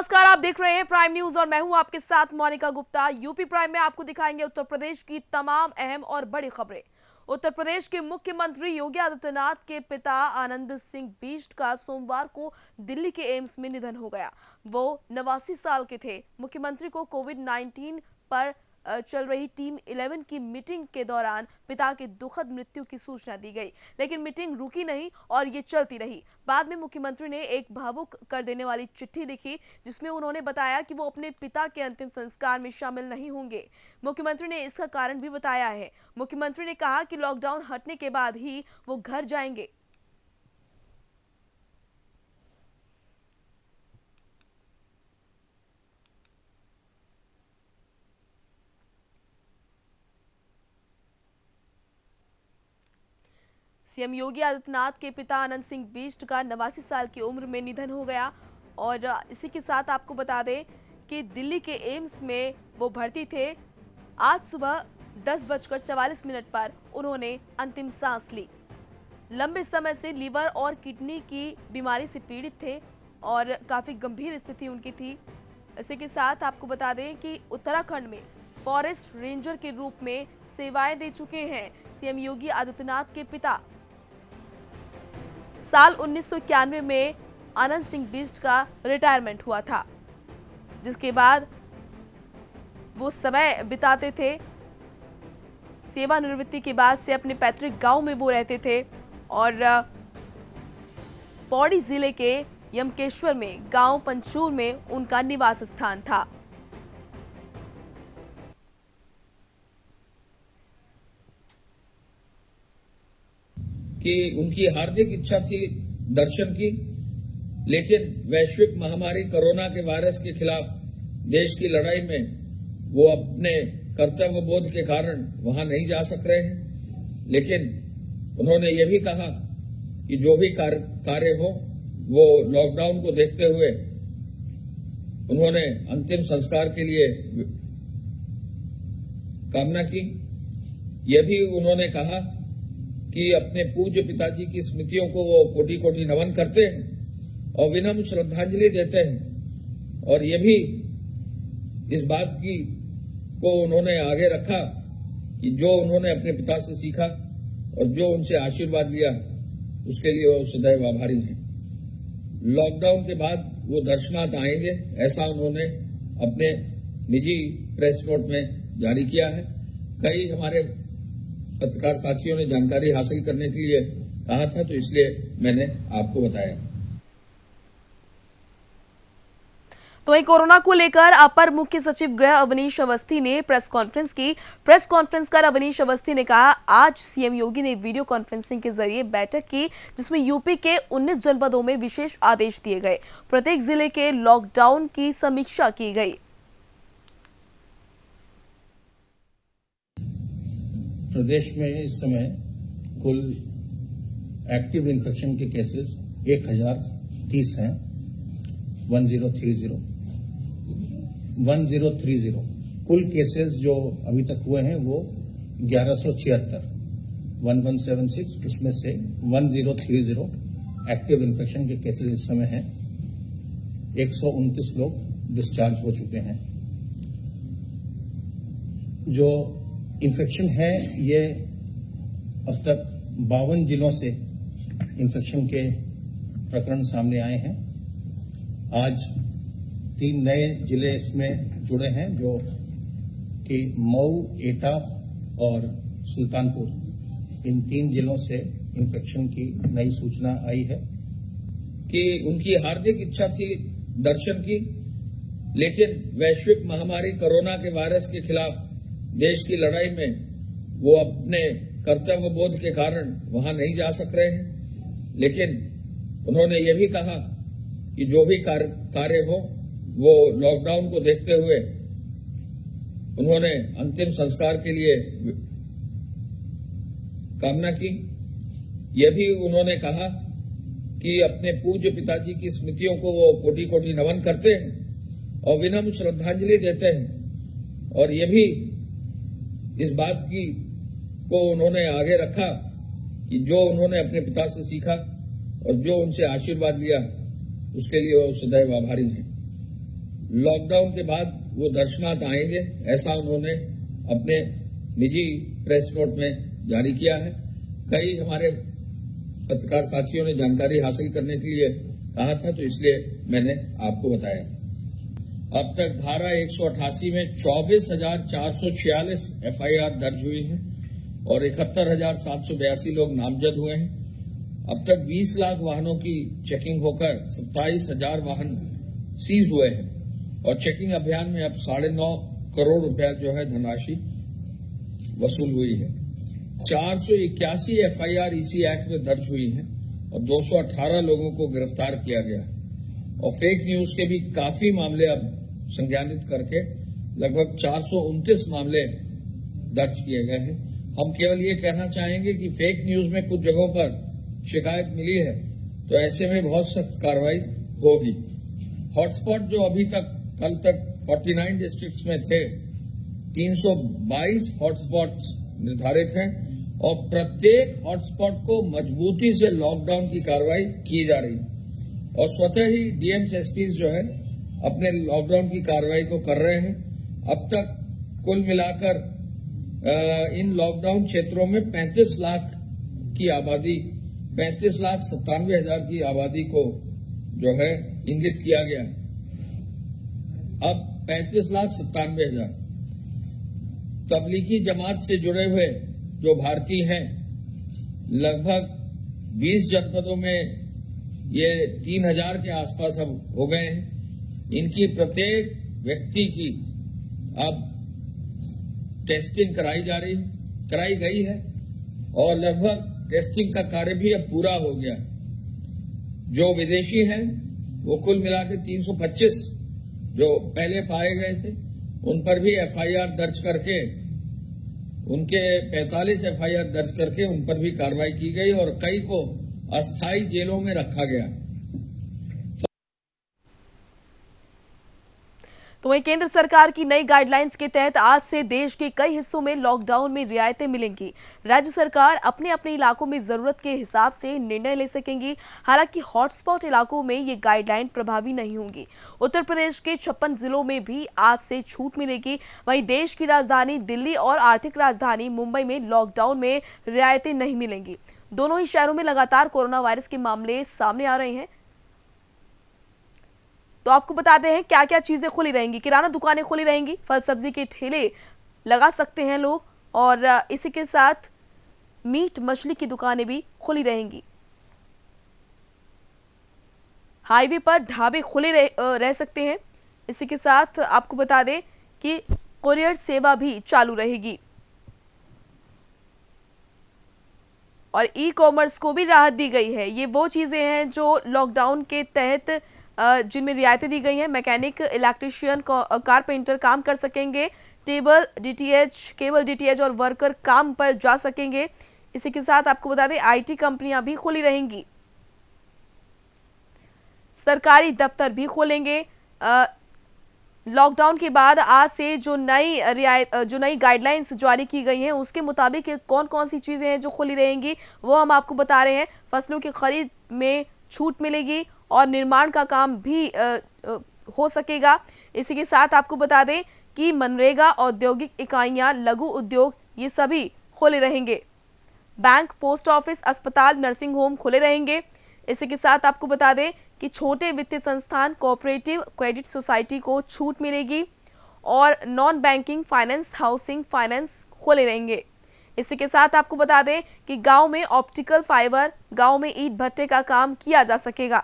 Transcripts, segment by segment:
नमस्कार, आप देख रहे हैं प्राइम न्यूज और मैं हूं आपके साथ मोनिका गुप्ता। यूपी प्राइम में आपको दिखाएंगे उत्तर प्रदेश की तमाम अहम और बड़ी खबरें। उत्तर प्रदेश के मुख्यमंत्री योगी आदित्यनाथ के पिता आनंद सिंह बिष्ट का सोमवार को दिल्ली के एम्स में निधन हो गया। वो 89 साल के थे। मुख्यमंत्री को कोविड-19 पर चल रही टीम 11 की मीटिंग के दौरान पिता की दुखद मृत्यु की सूचना दी गई, लेकिन मीटिंग रुकी नहीं और ये चलती रही। बाद में मुख्यमंत्री ने एक भावुक कर देने वाली चिट्ठी लिखी, जिसमें उन्होंने बताया कि वो अपने पिता के अंतिम संस्कार में शामिल नहीं होंगे। मुख्यमंत्री ने इसका कारण भी बताया है। मुख्यमंत्री ने कहा कि लॉकडाउन हटने के बाद ही वो घर जाएंगे। सीएम योगी आदित्यनाथ के पिता आनंद सिंह बिष्ट का 89 साल की उम्र में निधन हो गया। और इसी के साथ आपको बता दें कि दिल्ली के एम्स में वो भर्ती थे। आज सुबह 10:44 पर उन्होंने अंतिम सांस ली। लंबे समय से लीवर और किडनी की बीमारी से पीड़ित थे और काफी गंभीर स्थिति उनकी थी। इसी के साथ आपको बता दें कि उत्तराखंड में फॉरेस्ट रेंजर के रूप में सेवाएं दे चुके हैं सीएम योगी आदित्यनाथ के पिता। साल 1991 में आनंद सिंह बिष्ट का रिटायरमेंट हुआ था, जिसके बाद वो समय बिताते थे। सेवानिवृत्ति के बाद से अपने पैतृक गांव में वो रहते थे और पौड़ी जिले के यमकेश्वर में गांव पंचूर में उनका निवास स्थान था। कि उनकी हार्दिक इच्छा थी दर्शन की, लेकिन वैश्विक महामारी कोरोना के वायरस के खिलाफ देश की लड़ाई में वो अपने कर्तव्य बोध के कारण वहां नहीं जा सक रहे हैं। लेकिन उन्होंने ये भी कहा कि जो भी कार्य हो वो लॉकडाउन को देखते हुए उन्होंने अंतिम संस्कार के लिए कामना की। यह भी उन्होंने कहा कि अपने पूज्य पिताजी की स्मृतियों को वो कोटि कोटि नमन करते हैं और विनम्र श्रद्धांजलि देते हैं। और ये भी इस बात की को उन्होंने आगे रखा कि जो उन्होंने अपने पिता से सीखा और जो उनसे आशीर्वाद लिया उसके लिए वो सदैव आभारी हैं। लॉकडाउन के बाद वो दर्शनार्थ आएंगे, ऐसा उन्होंने अपने निजी प्रेस नोट में जारी किया है। कई हमारे पत्रकार साथियों ने जानकारी हासिल करने के लिए कहा था, तो इसलिए मैंने आपको बताया। तो वहीं कोरोना को लेकर अपर मुख्य सचिव गृह अवनीश अवस्थी ने प्रेस कॉन्फ्रेंस की। प्रेस कॉन्फ्रेंस कर अवनीश अवस्थी ने कहा, आज सीएम योगी ने वीडियो कॉन्फ्रेंसिंग के जरिए बैठक की, जिसमें यूपी के 19 जनपदों में विशेष आदेश दिए गए। प्रत्येक जिले के लॉकडाउन की समीक्षा की गई। प्रदेश में इस समय कुल एक्टिव इन्फेक्शन के केसेस 1030 हैं। 1030 कुल केसेस जो अभी तक हुए हैं वो 1176 1176, उसमें से 1030 एक्टिव इन्फेक्शन के केसेस इस समय हैं। 129 लोग डिस्चार्ज हो चुके हैं। जो इन्फेक्शन है ये अब तक 52 जिलों से इन्फेक्शन के प्रकरण सामने आए हैं। आज 3 नए जिले इसमें जुड़े हैं, जो कि मऊ, एटा और सुल्तानपुर। इन 3 जिलों से इन्फेक्शन की नई सूचना आई है। कि उनकी हार्दिक इच्छा थी दर्शन की, लेकिन वैश्विक महामारी कोरोना के वायरस के खिलाफ देश की लड़ाई में वो अपने कर्तव्य बोध के कारण वहां नहीं जा सक रहे हैं। लेकिन उन्होंने ये भी कहा कि जो भी कार्य हो वो लॉकडाउन को देखते हुए उन्होंने अंतिम संस्कार के लिए कामना की। यह भी उन्होंने कहा कि अपने पूज्य पिताजी की स्मृतियों को वो कोटि कोटि नमन करते हैं और विनम्र श्रद्धांजलि देते हैं। और ये भी इस बात की को उन्होंने आगे रखा कि जो उन्होंने अपने पिता से सीखा और जो उनसे आशीर्वाद लिया उसके लिए वो सदैव आभारी हैं। लॉकडाउन के बाद वो दर्शनार्थ आएंगे, ऐसा उन्होंने अपने निजी प्रेस नोट में जारी किया है। कई हमारे पत्रकार साथियों ने जानकारी हासिल करने के लिए कहा था, तो इसलिए मैंने आपको बताया। अब तक धारा 188 में 24,446 एफआईआर दर्ज हुई है और 71,782 लोग नामजद हुए हैं। अब तक 20 लाख वाहनों की चेकिंग होकर 27,000 वाहन सीज हुए हैं और चेकिंग अभियान में अब 9.5 करोड़ रुपया जो है धनराशि वसूल हुई है। 481 एफआईआर इसी एक्ट में दर्ज हुई है और 218 लोगों को गिरफ्तार किया गया और फेक न्यूज के भी काफी मामले अब संज्ञानित करके लगभग 429 मामले दर्ज किए गए हैं। हम केवल ये कहना चाहेंगे कि फेक न्यूज में कुछ जगहों पर शिकायत मिली है तो ऐसे में बहुत सख्त कार्रवाई होगी। हॉटस्पॉट जो अभी तक कल तक 49 डिस्ट्रिक्ट्स में थे, 322 हॉटस्पॉट्स निर्धारित हैं और प्रत्येक हॉटस्पॉट को मजबूती से लॉकडाउन की कार्रवाई की जा रही है और स्वतः ही डीएम्स एसपीज जो है अपने लॉकडाउन की कार्रवाई को कर रहे हैं। अब तक कुल मिलाकर इन लॉकडाउन क्षेत्रों में 35 लाख की आबादी, 35,97,000 की आबादी को जो है इंगित किया गया। अब 35,97,000 तबलीगी जमात से जुड़े हुए जो भारतीय हैं, लगभग 20 जनपदों में ये 3,000 के आसपास अब हो गए हैं। इनकी प्रत्येक व्यक्ति की अब टेस्टिंग कराई गई है और लगभग टेस्टिंग का कार्य भी अब पूरा हो गया। जो विदेशी हैं वो कुल मिलाकर 325 जो पहले पाए गए थे उन पर भी एफआईआर दर्ज करके, उनके 45 एफआईआर दर्ज करके उन पर भी कार्रवाई की गई और कई को अस्थायी जेलों में रखा गया। तो वहीं केंद्र सरकार की नई गाइडलाइंस के तहत आज से देश के कई हिस्सों में लॉकडाउन में रियायतें मिलेंगी। राज्य सरकार अपने अपने इलाकों में जरूरत के हिसाब से निर्णय ले सकेंगी। हालांकि हॉटस्पॉट इलाकों में ये गाइडलाइन प्रभावी नहीं होंगी। उत्तर प्रदेश के 56 जिलों में भी आज से छूट मिलेगी। वहीं देश की राजधानी दिल्ली और आर्थिक राजधानी मुंबई में लॉकडाउन में रियायतें नहीं मिलेंगी। दोनों ही शहरों में लगातार कोरोना वायरस के मामले सामने आ रहे हैं। तो आपको बताते हैं क्या क्या चीजें खुली रहेंगी। किराना दुकानें खुली रहेंगी, फल सब्जी के ठेले लगा सकते हैं लोग और इसी के साथ मीट मछली की दुकानें भी खुली रहेंगी। हाईवे पर ढाबे खुले रह सकते हैं। इसी के साथ आपको बता दें कि कुरियर सेवा भी चालू रहेगी और ई कॉमर्स को भी राहत दी गई है। ये वो चीजें हैं जो लॉकडाउन के तहत जिनमें रियायतें दी गई हैं। मैकेनिक, इलेक्ट्रिशियन, कारपेंटर काम कर सकेंगे। केबल डीटीएच और वर्कर काम पर जा सकेंगे। इसी के साथ आपको बता दें आईटी कंपनियां भी खुली रहेंगी। सरकारी दफ्तर भी खोलेंगे। लॉकडाउन के बाद आज से जो नई गाइडलाइंस जारी की गई हैं उसके मुताबिक कौन कौन सी चीजें हैं जो खुली रहेंगी वो हम आपको बता रहे हैं। फसलों की खरीद में छूट मिलेगी और निर्माण का काम भी हो सकेगा। इसी के साथ आपको बता दें कि मनरेगा, औद्योगिक इकाइयां, लघु उद्योग ये सभी खुले रहेंगे। बैंक, पोस्ट ऑफिस, अस्पताल, नर्सिंग होम खुले रहेंगे। इसी के साथ आपको बता दें कि छोटे वित्तीय संस्थान, कोऑपरेटिव क्रेडिट सोसाइटी को छूट मिलेगी और non banking finance, housing finance खुले रहेंगे। इसी के साथ आपको बता दें कि गांव में ऑप्टिकल फाइबर, गांव में ईंट भट्टे का काम किया जा सकेगा।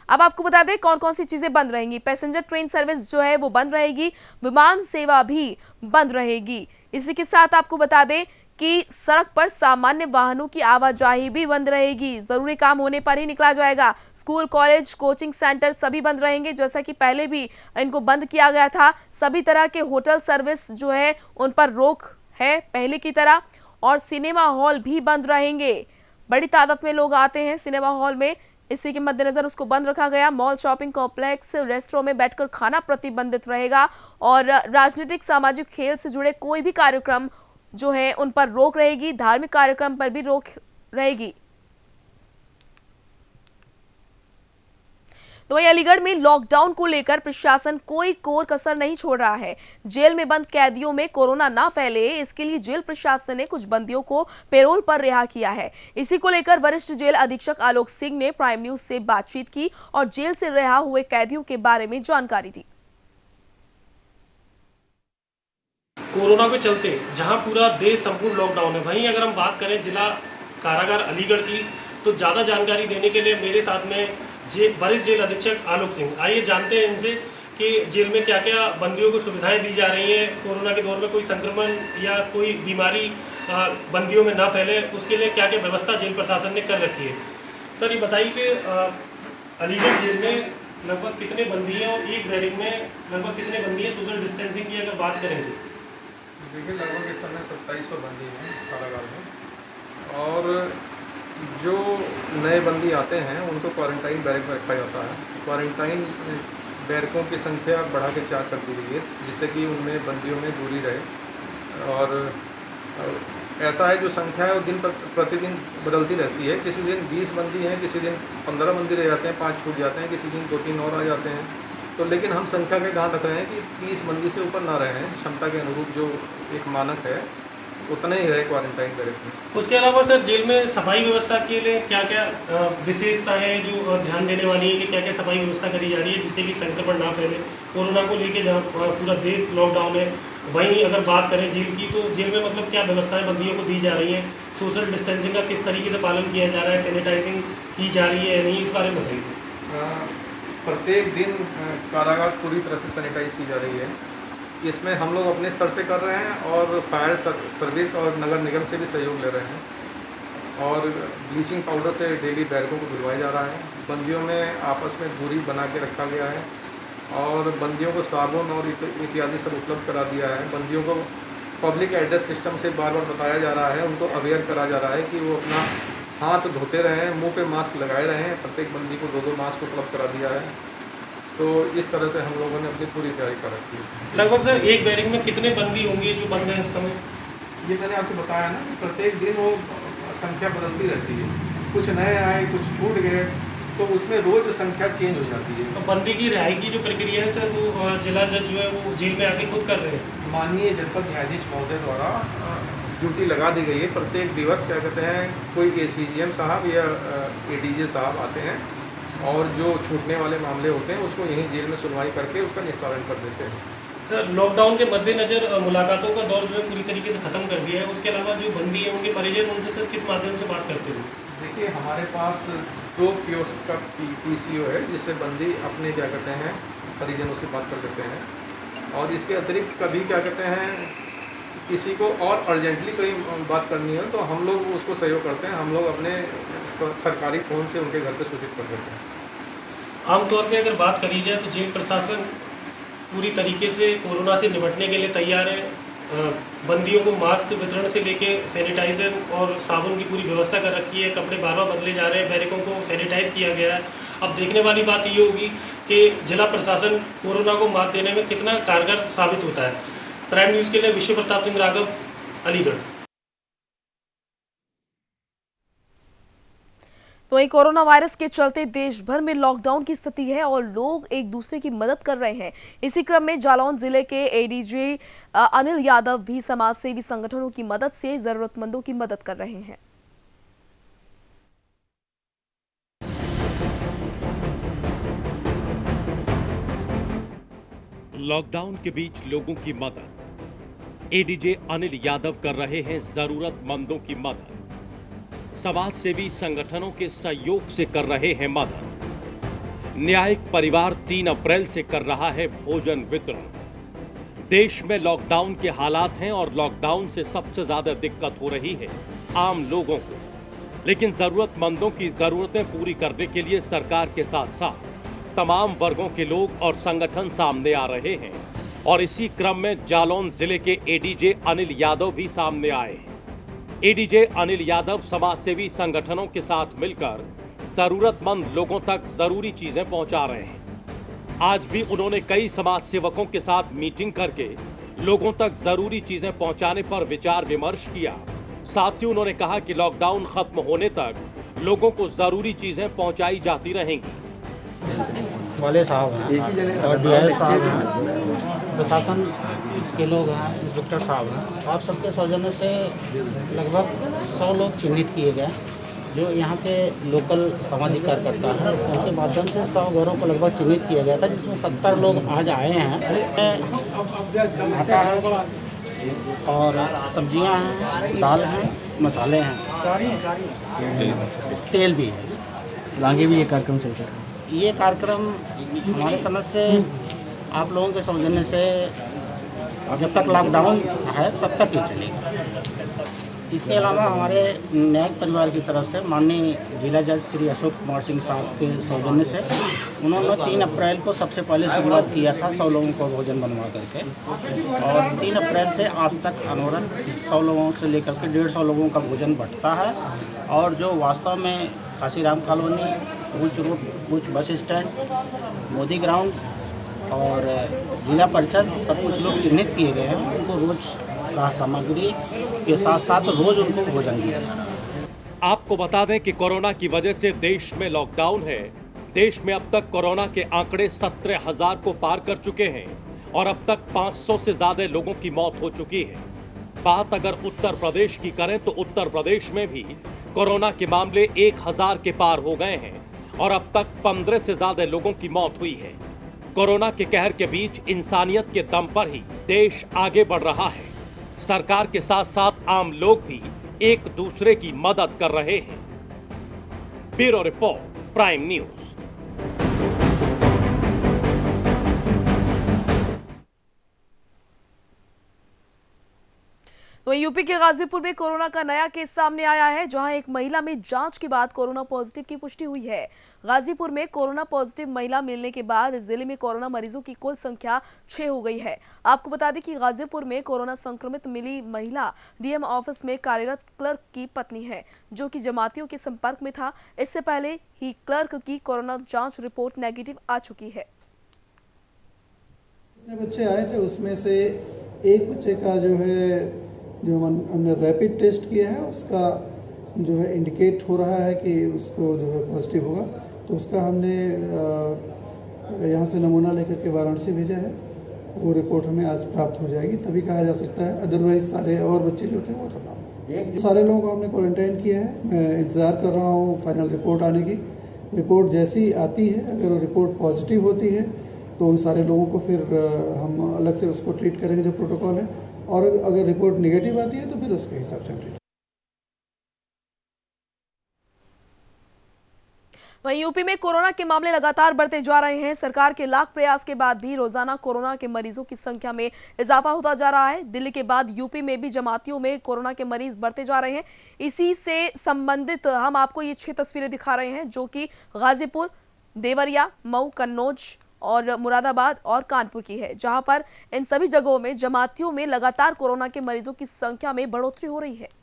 अब आपको बता दें कौन कौन सी चीजें बंद रहेंगी। पैसेंजर ट्रेन सर्विस जो है वो बंद रहेगी, विमान सेवा भी बंद रहेगी। इसी के साथ आपको बता दें कि सड़क पर सामान्य वाहनों की आवाजाही भी बंद रहेगी। जरूरी काम होने पर ही निकला जाएगा। स्कूल, कॉलेज, कोचिंग सेंटर सभी बंद रहेंगे, जैसा कि पहले भी इनको बंद किया गया था। सभी तरह के होटल सर्विस जो है उन पर रोक है पहले की तरह और सिनेमा हॉल भी बंद रहेंगे। बड़ी तादाद में लोग आते हैं सिनेमा हॉल में, इसी के मद्देनजर उसको बंद रखा गया। मॉल, शॉपिंग कॉम्प्लेक्स, रेस्टोरेंट में बैठकर खाना प्रतिबंधित रहेगा और राजनीतिक, सामाजिक, खेल से जुड़े कोई भी कार्यक्रम जो है उन पर रोक रहेगी। धार्मिक कार्यक्रम पर भी रोक रहेगी। तो वहीं अलीगढ़ में लॉकडाउन को लेकर प्रशासन कोई कोर कसर नहीं छोड़ रहा है। जेल में बंद कैदियों में कोरोना ना फैले, इसके लिए जेल प्रशासन ने कुछ बंदियों को पैरोल पर रिहा किया है। इसी को लेकर वरिष्ठ जेल अधीक्षक आलोक सिंह ने प्राइम न्यूज से बातचीत की और जेल से रिहा हुए कैदियों के बारे में जानकारी दी। कोरोना के चलते जहां पूरा देश संपूर्ण लॉकडाउन है, वहीं अगर हम बात करें जिला कारागार अलीगढ़ की, तो ज़्यादा जानकारी देने के लिए मेरे साथ में वरिष्ठ जेल अधीक्षक आलोक सिंह। आइए जानते हैं इनसे कि जेल में क्या क्या बंदियों को सुविधाएं दी जा रही हैं, कोरोना के दौर में कोई संक्रमण या कोई बीमारी बंदियों में ना फैले, उसके लिए क्या क्या व्यवस्था जेल प्रशासन ने कर रखी है। सर, ये बताइए कि अलीगढ़ जेल में लगभग कितने बंदी हैं और एक बैरिक में लगभग कितने बंदी हैं? सोशल डिस्टेंसिंग की अगर बात करें तो देखिए, लगभग इस समय 2700 बंदी हैं कारागार में, और जो नए बंदी आते हैं उनको क्वारंटाइन बैरक में रखा जाता है। क्वारंटाइन बैरकों की संख्या बढ़ा के 4 कर दी गई है, जिससे कि उनमें बंदियों में दूरी रहे। और ऐसा है, जो संख्या है वो दिन प्रतिदिन बदलती रहती है। किसी दिन 20 बंदी हैं, किसी दिन 15 बंदी रह जाते हैं, 5 छूट जाते हैं, किसी दिन 2-3 और आ जाते हैं। तो लेकिन हम संख्या का ध्यान रख रहे हैं कि 30 बंदी से ऊपर ना रहे हैं। क्षमता के अनुरूप जो एक मानक है उतना ही है क्वारंटाइन बैरक में। उसके अलावा सर, जेल में सफाई व्यवस्था के लिए क्या क्या विशेषताएं हैं जो ध्यान देने वाली है कि क्या क्या सफाई व्यवस्था करी जा रही है जिससे कि संक्रमण ना फैले? कोरोना को लेके जहाँ पूरा देश लॉकडाउन है, वहीं अगर बात करें जेल की, तो जेल में मतलब क्या व्यवस्थाएं बंदियों को दी जा रही हैं? सोशल डिस्टेंसिंग का किस तरीके से पालन किया जा रहा है? सैनिटाइजिंग की जा रही है या नहीं, इस बारे में बताइए। प्रत्येक दिन कारागार पूरी तरह से सैनिटाइज की जा रही है। इसमें हम लोग अपने स्तर से कर रहे हैं और फायर सर्विस और नगर निगम से भी सहयोग ले रहे हैं। और ब्लीचिंग पाउडर से डेली बैरकों को धुलवाया जा रहा है। बंदियों में आपस में दूरी बना के रखा गया है और बंदियों को साबुन और इत्यादि सब उपलब्ध करा दिया है। बंदियों को पब्लिक एड्रेस सिस्टम से बार बार बताया जा रहा है, उनको अवेयर करा जा रहा है कि वो अपना हाथ धोते रहें, मुंह पे मास्क लगाए रहें। प्रत्येक बंदी को 2-2 मास्क उपलब्ध करा दिया है। तो इस तरह से हम लोगों ने अपनी पूरी तैयारी कर रखी है। लगभग सर, एक बैरिक में कितने बंदी होंगे जो बंद हैं इस समय? ये मैंने आपको बताया ना कि प्रत्येक दिन वो संख्या बदलती रहती है। कुछ नए आए, कुछ छूट गए, तो उसमें रोज संख्या चेंज हो जाती है। तो बंदी की रिहाई की जो प्रक्रिया है सर, वो जिला जज जो है वो जेल में आके खुद कर रहे हैं। माननीय जनपद न्यायाधीश महोदय द्वारा ड्यूटी लगा दी गई है। प्रत्येक दिवस क्या कहते हैं, कोई ACGM साहब या ADJ साहब आते हैं और जो छूटने वाले मामले होते हैं उसको यहीं जेल में सुनवाई करके उसका निस्तारण कर देते हैं। सर, लॉकडाउन के मद्देनजर मुलाकातों का दौर जो है पूरी तरीके से खत्म कर दिया है। उसके अलावा जो बंदी है उनके परिजन, उनसे सर किस माध्यम से बात करते हो? देखिए, हमारे पास 2 कियोस्क का PCO है, जिससे बंदी अपने क्या कहते हैं परिजनों से बात कर देते हैं। और इसके अतिरिक्त कभी क्या कहते हैं किसी को और अर्जेंटली कोई बात करनी हो तो हम लोग उसको सहयोग करते हैं। हम लोग अपने सरकारी फ़ोन से उनके घर पे सूचित कर देते हैं। आमतौर पे अगर बात करी जाए तो जेल प्रशासन पूरी तरीके से कोरोना से निपटने के लिए तैयार है। बंदियों को मास्क वितरण से लेके सैनिटाइजर और साबुन की पूरी व्यवस्था कर रखी है। कपड़े बार बार बदले जा रहे हैं, बैरकों को सैनिटाइज किया गया है। अब देखने वाली बात ये होगी कि जिला प्रशासन कोरोना को मात देने में कितना कारगर साबित होता है। प्राइम न्यूज़ के लिए विश्व प्रताप सिंह राघव, अलीगढ़। तो वहीं कोरोना वायरस के चलते देश भर में लॉकडाउन की स्थिति है और लोग एक दूसरे की मदद कर रहे हैं। इसी क्रम में जालौन जिले के ADJ अनिल यादव भी समाज सेवी संगठनों की मदद से जरूरतमंदों की मदद कर रहे हैं। लॉकडाउन के बीच लोगों की मदद। ADJ अनिल यादव कर रहे हैं जरूरतमंदों की मदद। समाज सेवी संगठनों के सहयोग से कर रहे हैं मदद। न्यायिक परिवार 3 अप्रैल से कर रहा है भोजन वितरण। देश में लॉकडाउन के हालात हैं और लॉकडाउन से सबसे ज्यादा दिक्कत हो रही है आम लोगों को। लेकिन जरूरतमंदों की जरूरतें पूरी करने के लिए सरकार के साथ साथ तमाम वर्गों के लोग और संगठन सामने आ रहे हैं। और इसी क्रम में जालौन जिले के ADJ अनिल यादव भी सामने आए हैं। ADJ अनिल यादव समाज सेवी संगठनों के साथ मिलकर जरूरतमंद लोगों तक जरूरी चीजें पहुंचा रहे हैं। आज भी उन्होंने कई समाज सेवकों के साथ मीटिंग करके लोगों तक जरूरी चीजें पहुंचाने पर विचार विमर्श किया। साथ ही उन्होंने कहा कि लॉकडाउन खत्म होने तक लोगों को जरूरी चीजें पहुंचाई जाती रहेंगी। वाले साहब हैं और डीआई साहब हैं, प्रशासन के लोग हैं, इंस्पेक्टर साहब हैं, आप सबके सौजन्य से लगभग 100 लोग चिन्हित किए गए जो यहाँ के लोकल सामाजिक कार्यकर्ता हैं। उनके माध्यम से 100 घरों को लगभग चिन्हित किया गया था, जिसमें 70 लोग आज आए हैं। आटा है और सब्जियां हैं, दाल हैं, मसाले हैं, तेल भी है। आगे भी ये कार्यक्रम चलता है। ये कार्यक्रम हमारे समझ से आप लोगों के सौजन्य से जब तक लॉकडाउन है तब तक ही चलेगा। इसके अलावा हमारे न्यायिक परिवार की तरफ से माननीय जिला जज श्री अशोक कुमार सिंह साहब के सौजन्य से उन्होंने 3 अप्रैल को सबसे पहले शुरुआत किया था 100 लोगों को भोजन बनवा करके, और 3 अप्रैल से आज तक अनवरत 100 लोगों से लेकर के 150 लोगों का भोजन बंटता है। और जो वास्तव में काशीराम कॉलोनी, उच्च रोड, उच्च बस स्टैंड, मोदी ग्राउंड और जिला परिषद पर कुछ लोग चिन्हित किए गए हैं, उनको रोज राहत सामग्री के साथ साथ रोज उनको भोजन दिया जा रहा है। आपको बता दें कि कोरोना की वजह से देश में लॉकडाउन है। देश में अब तक कोरोना के आंकड़े 17,000 को पार कर चुके हैं और अब तक 500 से ज्यादा लोगों की मौत हो चुकी है। बात अगर उत्तर प्रदेश की करें तो उत्तर प्रदेश में भी कोरोना के मामले 1000 के पार हो गए हैं और अब तक 15 से ज्यादा लोगों की मौत हुई है। कोरोना के कहर के बीच इंसानियत के दम पर ही देश आगे बढ़ रहा है। सरकार के साथ साथ आम लोग भी एक दूसरे की मदद कर रहे हैं। Bureau report, prime news. तो यूपी के गाजीपुर में कोरोना का नया केस सामने आया है, जहां एक महिला में जांच के बाद कोरोना पॉजिटिव की पुष्टि हुई है। गाजीपुर में कोरोना पॉजिटिव महिला मिलने के बाद जिले में कोरोना मरीजों की कुल संख्या 6 हो गई है। आपको बता दें कि गाजीपुर में कोरोना संक्रमित मिली महिला डीएम ऑफिस में कार्यरत क्लर्क की पत्नी है, जो कि जमातियों के संपर्क में था। इससे पहले ही क्लर्क की कोरोना जाँच रिपोर्ट नेगेटिव आ चुकी है। बच्चे आए थे उसमें से एक बच्चे का जो हमने रैपिड टेस्ट किया है उसका जो है इंडिकेट हो रहा है कि उसको जो है पॉजिटिव होगा, तो उसका हमने यहाँ से नमूना लेकर के वाराणसी भेजा है। वो रिपोर्ट हमें आज प्राप्त हो जाएगी, तभी कहा जा सकता है। अदरवाइज सारे और बच्चे जो थे वो तमाम सारे लोगों को हमने क्वारंटाइन किया है। मैं इंतज़ार कर रहा हूँ फाइनल रिपोर्ट आने की। रिपोर्ट जैसी ही आती है, अगर वो रिपोर्ट पॉजिटिव होती है तो उन सारे लोगों को फिर हम अलग से उसको ट्रीट करेंगे जो प्रोटोकॉल है, और अगर रिपोर्ट नेगेटिव आती है तो फिर उसके हिसाब से ट्रीट। वहीं यूपी में कोरोना के मामले लगातार बढ़ते जा रहे हैं। सरकार के लाख प्रयास के बाद भी रोजाना कोरोना के मरीजों की संख्या में इजाफा होता जा रहा है। दिल्ली के बाद यूपी में भी जमातियों में कोरोना के मरीज बढ़ते जा रहे हैं। इसी से संबंधित हम आपको ये 6 तस्वीरें दिखा रहे हैं, जो कि गाजीपुर, देवरिया, मऊ, कन्नौज और मुरादाबाद और कानपुर की है, जहां पर इन सभी जगहों में जमातियों में लगातार कोरोना के मरीजों की संख्या में बढ़ोतरी हो रही है।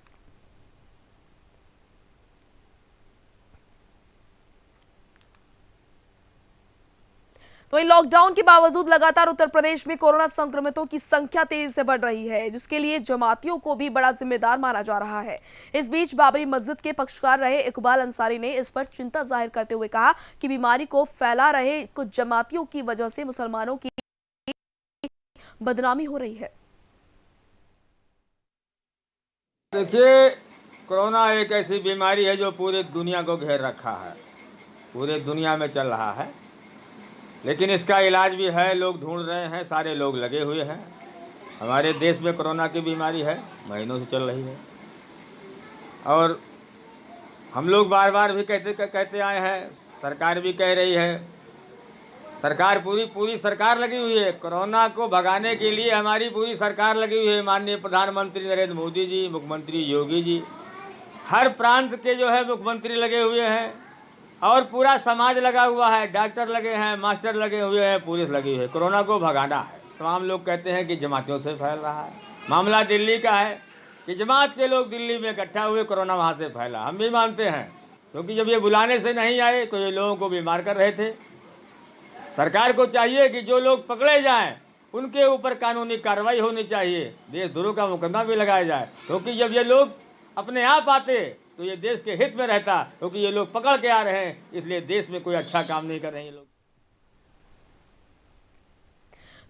तो इन लॉकडाउन के बावजूद लगातार उत्तर प्रदेश में कोरोना संक्रमितों की संख्या तेजी से बढ़ रही है, जिसके लिए जमातियों को भी बड़ा जिम्मेदार माना जा रहा है। इस बीच बाबरी मस्जिद के पक्षकार रहे इकबाल अंसारी ने इस पर चिंता जाहिर करते हुए कहा कि बीमारी को फैला रहे कुछ जमातियों की वजह से मुसलमानों की बदनामी हो रही है। देखिए, कोरोना एक ऐसी बीमारी है जो पूरी दुनिया को घेर रखा है, पूरे दुनिया में चल रहा है, लेकिन इसका इलाज भी है, लोग ढूंढ रहे हैं, सारे लोग लगे हुए हैं। हमारे देश में कोरोना की बीमारी है, महीनों से चल रही है, और हम लोग बार बार भी कहते आए हैं, सरकार भी कह रही है, सरकार पूरी सरकार लगी हुई है। कोरोना को भगाने के लिए हमारी पूरी सरकार लगी हुई है। माननीय प्रधानमंत्री नरेंद्र मोदी जी, मुख्यमंत्री योगी जी, हर प्रांत के जो है मुख्यमंत्री लगे हुए हैं, और पूरा समाज लगा हुआ है। डॉक्टर लगे हैं, मास्टर लगे हुए हैं, पुलिस लगी हुई है। कोरोना को भगाना है। तमाम लोग कहते हैं कि जमातियों से फैल रहा है। मामला दिल्ली का है कि जमात के लोग दिल्ली में इकट्ठा हुए, कोरोना वहाँ से फैला। हम भी मानते हैं, क्योंकि जब ये बुलाने से नहीं आए तो ये लोगों को बीमार कर रहे थे। सरकार को चाहिए कि जो लोग पकड़े जाएं उनके ऊपर कानूनी कार्रवाई होनी चाहिए, देशद्रोह का मुकदमा भी लगाया जाए, क्योंकि जब ये लोग अपने आप आते तो ये देश के हित में रहता, क्योंकि ये लोग पकड़ के आ रहे हैं, इसलिए देश में कोई अच्छा काम नहीं कर रहे हैं ये लोग।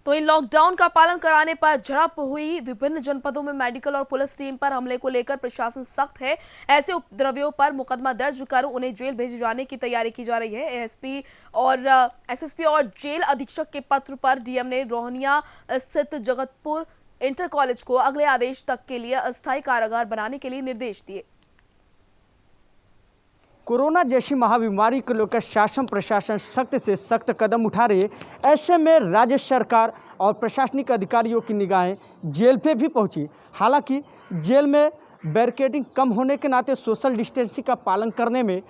तो इन लॉकडाउन का पालन कराने पर झड़प हुई। विभिन्न जनपदों में मेडिकल और पुलिस टीम पर हमले को लेकर प्रशासन सख्त है। ऐसे उपद्रवियों पर मुकदमा दर्ज कर उन्हें जेल भेजे जाने की तैयारी की जा रही है। एएसपी और एसएसपी और जेल अधीक्षक के पत्र पर डीएम ने रोहनिया स्थित जगतपुर इंटर कॉलेज को अगले आदेश तक के लिए अस्थायी कारागार बनाने के लिए निर्देश दिए। कोरोना जैसी महाबीमारी को लेकर शासन प्रशासन सख्त से सख्त कदम उठा रही है। ऐसे में राज्य सरकार और प्रशासनिक अधिकारियों की निगाहें जेल पे भी पहुंची। हालांकि जेल में बैरिकेडिंग कम होने के नाते सोशल डिस्टेंसिंग का पालन करने में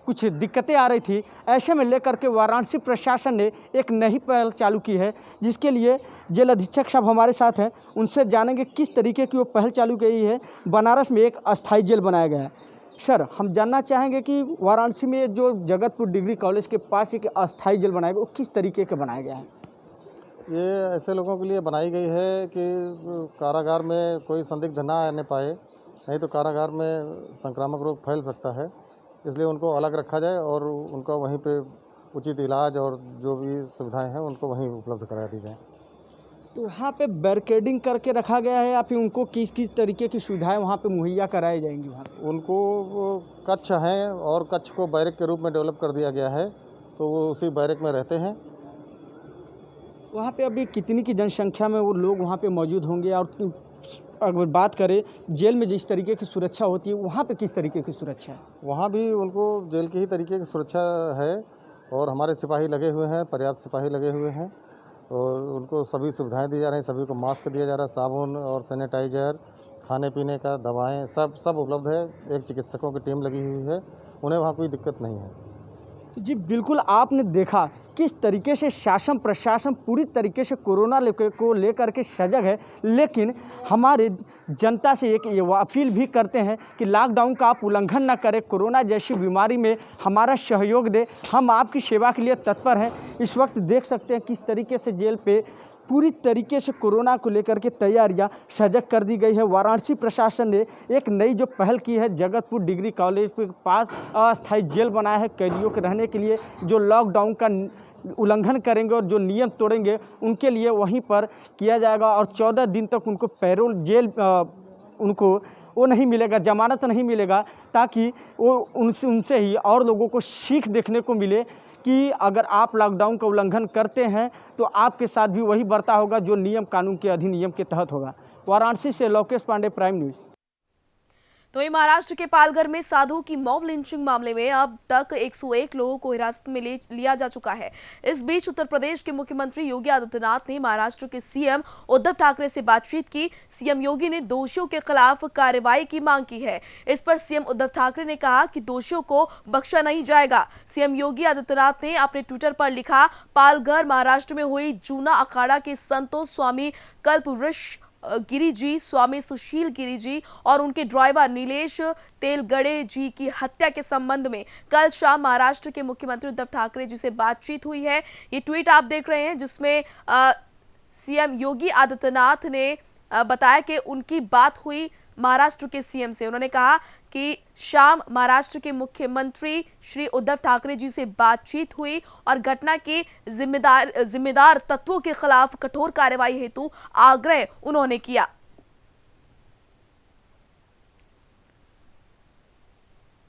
कुछ दिक्कतें आ रही थी। ऐसे में लेकर के वाराणसी प्रशासन ने एक नई पहल चालू की है, जिसके लिए जेल अधीक्षक साहब हमारे साथ हैं। उनसे जानेंगे किस तरीके की वो पहल चालू की है। बनारस में एक अस्थायी जेल बनाया गया है। सर, हम जानना चाहेंगे कि वाराणसी में जो जगतपुर डिग्री कॉलेज के पास एक अस्थायी जेल बनाया गया, वो किस तरीके का बनाया गया है? ये ऐसे लोगों के लिए बनाई गई है कि कारागार में कोई संदिग्ध ना आने पाए, नहीं तो कारागार में संक्रामक रोग फैल सकता है। इसलिए उनको अलग रखा जाए और उनका वहीं पे उचित इलाज और जो भी सुविधाएं हैं उनको वहीं उपलब्ध करा दी जाए। तो वहाँ पे बैरिकेडिंग करके रखा गया है या फिर उनको किस किस तरीके की सुविधाएं वहाँ पे मुहैया कराई जाएंगी? वहाँ उनको कक्ष हैं और कक्ष को बैरक के रूप में डेवलप कर दिया गया है, तो वो उसी बैरक में रहते हैं। वहाँ पे अभी कितनी की जनसंख्या में वो लोग वहाँ पे मौजूद होंगे? और अगर बात करें जेल में जिस तरीके की सुरक्षा होती है, वहाँ पे किस तरीके की सुरक्षा है? वहाँ भी उनको जेल की ही तरीके की सुरक्षा है और हमारे सिपाही लगे हुए हैं, पर्याप्त सिपाही लगे हुए हैं और उनको सभी सुविधाएं दी जा रही हैं। सभी को मास्क दिया जा रहा है, साबुन और सैनिटाइजर, खाने पीने का, दवाएं सब उपलब्ध है। एक चिकित्सकों की टीम लगी हुई है, उन्हें वहाँ कोई दिक्कत नहीं है। जी बिल्कुल, आपने देखा किस तरीके से शासन प्रशासन पूरी तरीके से कोरोना को लेकर के सजग है, लेकिन हमारे जनता से एक ये अपील भी करते हैं कि लॉकडाउन का आप उल्लंघन न करें। कोरोना जैसी बीमारी में हमारा सहयोग दें, हम आपकी सेवा के लिए तत्पर हैं। इस वक्त देख सकते हैं किस तरीके से जेल पे पूरी तरीके से कोरोना को लेकर के तैयारियां सजग कर दी गई है। वाराणसी प्रशासन ने एक नई जो पहल की है, जगतपुर डिग्री कॉलेज के पास अस्थायी जेल बनाया है कैदियों के रहने के लिए। जो लॉकडाउन का उल्लंघन करेंगे और जो नियम तोड़ेंगे उनके लिए वहीं पर किया जाएगा और 14 दिन तक उनको पैरोल जेल उनको वो नहीं मिलेगा, जमानत नहीं मिलेगा, ताकि वो उनसे ही और लोगों को सीख देखने को मिले कि अगर आप लॉकडाउन का उल्लंघन करते हैं तो आपके साथ भी वही बर्ताव होगा जो नियम कानून के अधिनियम के तहत होगा। वाराणसी से लोकेश पांडे, प्राइम न्यूज़। तो ये महाराष्ट्र के पालघर में साधुओं की मॉब लिंचिंग मामले में अब तक 101 लोगों को हिरासत में लिया जा चुका है। इस बीच उत्तर प्रदेश के मुख्यमंत्री योगी आदित्यनाथ ने महाराष्ट्र के सीएम उद्धव ठाकरे से बातचीत की। सीएम योगी ने दोषियों के खिलाफ कार्रवाई की मांग की है। इस पर सीएम उद्धव ठाकरे ने कहा कि दोषियों को बख्शा नहीं जाएगा। सीएम योगी आदित्यनाथ ने अपने ट्विटर पर लिखा, पालघर महाराष्ट्र में हुई जूना अखाड़ा के संतोष स्वामी कल्पवृक्ष गिरी जी, स्वामी सुशील गिरी जी और उनके ड्राइवर नीलेश तेलगड़े जी की हत्या के संबंध में कल शाम महाराष्ट्र के मुख्यमंत्री उद्धव ठाकरे जी से बातचीत हुई है। ये ट्वीट आप देख रहे हैं जिसमें सीएम योगी आदित्यनाथ ने बताया कि उनकी बात हुई महाराष्ट्र के सीएम से। उन्होंने कहा कि शाम महाराष्ट्र के मुख्यमंत्री श्री उद्धव ठाकरे जी से बातचीत हुई और घटना के जिम्मेदार तत्वों के खिलाफ कठोर कार्रवाई हेतु आग्रह उन्होंने किया।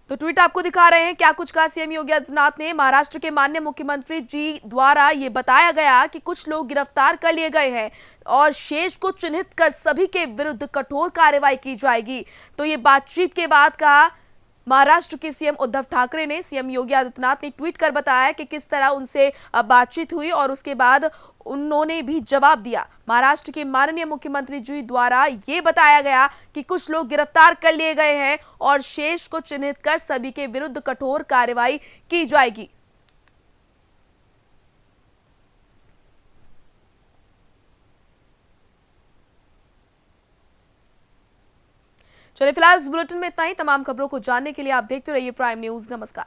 तो ट्वीट आपको दिखा रहे हैं क्या कुछ कहा सीएम योगी आदित्यनाथ ने। महाराष्ट्र के माननीय मुख्यमंत्री जी द्वारा ये बताया गया कि कुछ लोग गिरफ्तार कर लिए गए हैं और शेष को चिन्हित कर सभी के विरुद्ध कठोर कार्रवाई की जाएगी। तो ये बातचीत के बाद कहा महाराष्ट्र के सीएम उद्धव ठाकरे ने। सीएम योगी आदित्यनाथ ने ट्वीट कर बताया कि किस तरह उनसे बातचीत हुई और उसके बाद उन्होंने भी जवाब दिया। महाराष्ट्र के माननीय मुख्यमंत्री जी द्वारा ये बताया गया कि कुछ लोग गिरफ्तार कर लिए गए हैं और शेष को चिन्हित कर सभी के विरुद्ध कठोर कार्रवाई की जाएगी। चलिए फिलहाल इस बुलेटिन में इतना ही। तमाम खबरों को जानने के लिए आप देखते रहिए प्राइम न्यूज़। नमस्कार।